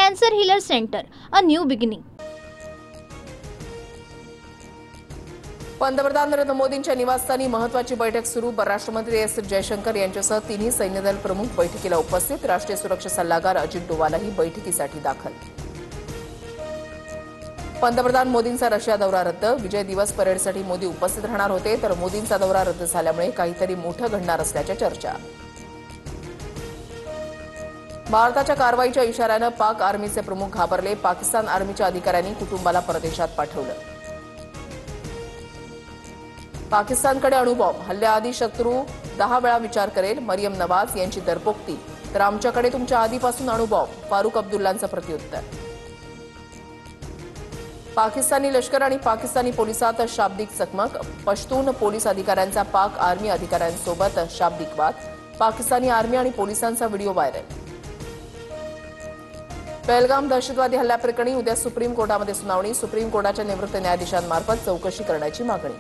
Cancer Healer Center, a new beginning. पंतप्रधान नरेंद्र मोदींच्या निवासस्थानी महत्त्वाची बैठक सुरू. परराष्ट्र मंत्री एस जयशंकर यांच्यासह तिन्ही सैन्यदल प्रमुख बैठकीला उपस्थित. राष्ट्रीय सुरक्षा सल्लागार अजित डोवालही बैठकीसाठी दाखल. पंतप्रधान मोदींचा रशिया दौरा रद्द. विजय दिवस परेडसाठी मोदी उपस्थित राहणार होते, तर मोदींचा दौरा रद्द झाल्यामुळे काहीतरी मोठं घडणार असल्याच्या चर्चा. भारताच्या कारवाईच्या इशाऱ्यानं पाक आर्मीचे प्रमुख घाबरले. पाकिस्तान आर्मीच्या अधिकाऱ्यांनी कुटुंबाला परदेशात पाठवलं. पाकिस्तानकडे अणुबॉम्ब. हल्ल्याआधी शत्रू 10 वेळा विचार करेल. मरियम नवाज यांची दरपोक्ती. तर आमच्याकडे तुमच्या आधीपासून अणुबॉम्ब. फारुख अब्दुल्लांचं प्रत्युत्तर. पाकिस्तानी लष्कर आणि पाकिस्तानी पोलिसात शाब्दिक चकमक. पश्तून पोलीस अधिकाऱ्यांचा पाक आर्मी अधिकाऱ्यांसोबत शाब्दिक वाद. पाकिस्तानी आर्मी आणि पोलिसांचा व्हिडिओ व्हायरल. पहलगाम दहशतवादी हल्ल्याप्रकरणी उद्या सुप्रीम कोर्टामध्ये सुनावणी. सुप्रीम कोर्टाच्या निवृत्त न्यायाधीशांमार्फत चौकशी करण्याची मागणी.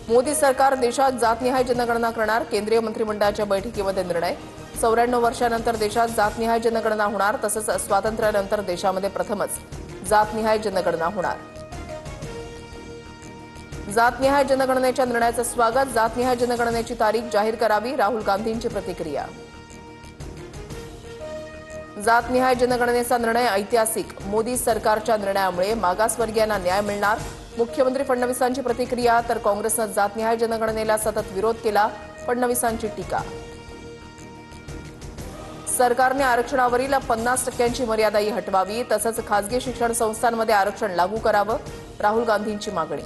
मोदी सरकार देशात जातनिहाय जनगणना करणार. केंद्रीय मंत्रिमंडळाच्या बैठकीमध्ये निर्णय. 94 वर्षांनंतर देशात जातनिहाय जनगणना होणार. तसंच स्वातंत्र्यानंतर देशामध्ये प्रथमच जातनिहाय जनगणना होणार. जातनिहाय जनगणनेच्या निर्णयाचं स्वागत. जातनिहाय जनगणनेची तारीख जाहीर करावी. राहुल गांधींची प्रतिक्रिया. जातनिहाय जनगणनेचा निर्णय ऐतिहासिक. मोदी सरकारच्या निर्णयामुळे मागासवर्गीयांना न्याय मिळणार. मुख्यमंत्री फडणवीसांची प्रतिक्रिया. तर काँग्रेसनं जातनिहाय जनगणनेला सतत विरोध केला. फडणवीसांची टीका. सरकारने आरक्षणावरील 50% मर्यादाही हटवावी. तसंच खासगी शिक्षण संस्थांमध्ये आरक्षण लागू करावं. राहुल गांधींची मागणी.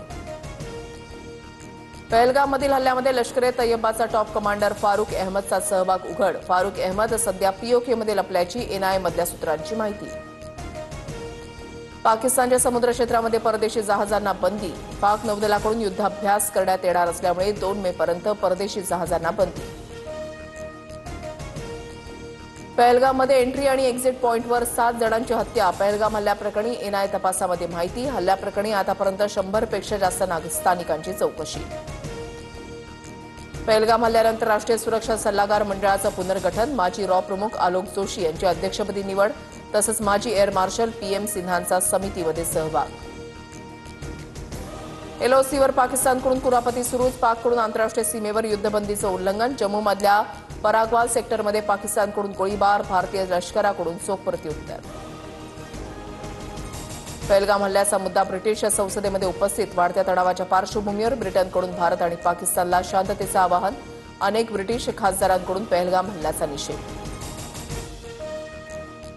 पहलगाममधील हल्ल्यामध्ये लष्कर-ए तय्यबाचा टॉप कमांडर फारुख अहमदचा सहभाग उघड. फारुख अहमद सध्या पीओकेमध्ये लपल्याची एनआयएमधल्या सूत्रांची माहिती. पाकिस्तानच्या समुद्र क्षेत्रामध्ये परदेशी जहाजांना बंदी. पाक नौदलाकडून युद्धाभ्यास करण्यात येणार असल्यामुळे 2 मेपर्यंत परदेशी जहाजांना बंदी. पहलगाममध्ये एंट्री आणि एक्झिट पॉइंटवर 7 जणांची हत्या. पहलगाम हल्ल्याप्रकरणी एनआय तपासामध्ये माहिती. हल्ल्याप्रकरणी आतापर्यंत 100 पेक्षा जास्त स्थानिकांची चौकशी. पहलगाम हल्ल्यानंतर राष्ट्रीय सुरक्षा सल्लागार मंडळाचं पुनर्गठन. माजी रॉ प्रमुख आलोक जोशी यांची अध्यक्षपदी निवड. तसंच माजी एअर मार्शल पीएम सिन्हांचा समितीमध्ये सहभाग. एलओसीवर पाकिस्तानकडून कुरापती सुरूच. पाककडून आंतरराष्ट्रीय सीमेवर युद्धबंदीचं उल्लंघन. जम्मूमधल्या पराग्वाल सेक्टरमध्ये पाकिस्तानकडून गोळीबार. भारतीय लष्कराकडून चोख प्रत्युत्तर. पहलगाम हल्ल्याचा मुद्दा ब्रिटिश संसदेमध्ये उपस्थित. वाढत्या तणावाच्या पार्श्वभूमीवर ब्रिटनकडून भारत आणि पाकिस्तानला शांततेचं आवाहन. अनेक ब्रिटिश खासदारांकडून पहलगाम हल्ल्याचा निषेध.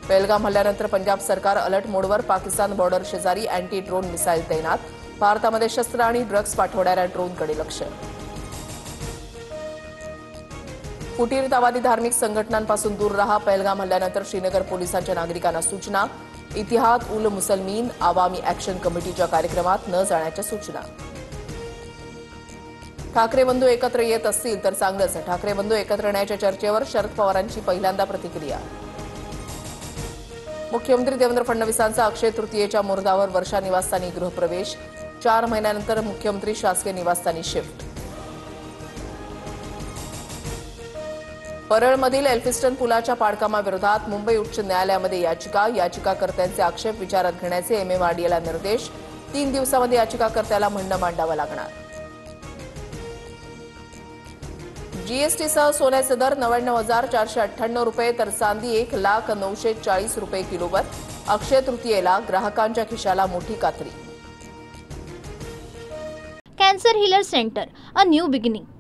पहलगाम हल्ल्यानंतर पंजाब सरकार अलर्ट मोडवर. पाकिस्तान बॉर्डर शेजारी अँटी ड्रोन मिसाईल तैनात. भारतामध्ये शस्त्र आणि ड्रग्ज पाठवणाऱ्या ड्रोनकडे लक्ष. फुटीरतावादी धार्मिक संघटनांपासून दूर राहा. पहलगाम हल्ल्यानंतर श्रीनगर पोलिसांच्या नागरिकांना सूचना. इतिहाद उल मुसलमीन आवामी ॲक्शन कमिटीच्या कार्यक्रमात न जाण्याच्या सूचना. ठाकरे बंधू एकत्र येत असतील तर चांगलंच. ठाकरे बंधू एकत्र येण्याच्या चर्चेवर शरद पवारांची पहिल्यांदा प्रतिक्रिया. मुख्यमंत्री देवेंद्र फडणवीसांचा अक्षय तृतीयेच्या मुहूर्तावर वर्षा निवासस्थानी गृहप्रवेश. 4 महिन्यानंतर मुख्यमंत्री शासकीय निवासस्थानी शिफ्ट. परळमधील एल्फिस्टन पुलाच्या पाडकामाविरोधात मुंबई उच्च न्यायालयामध्ये याचिका. याचिकाकर्त्यांचे आक्षेप विचारात घेण्याचे एमएमआरडीएला निर्देश. 3 दिवसामध्ये याचिकाकर्त्याला म्हणणं मांडावं लागणार. जीएसटीसह सोन्याचे दर 99,498 रुपये तर चांदी 1,09,40 रुपये किलोवर. अक्षय तृतीयेला ग्राहकांच्या खिशाला मोठी कात्री. Cancer Healer Center, a new beginning.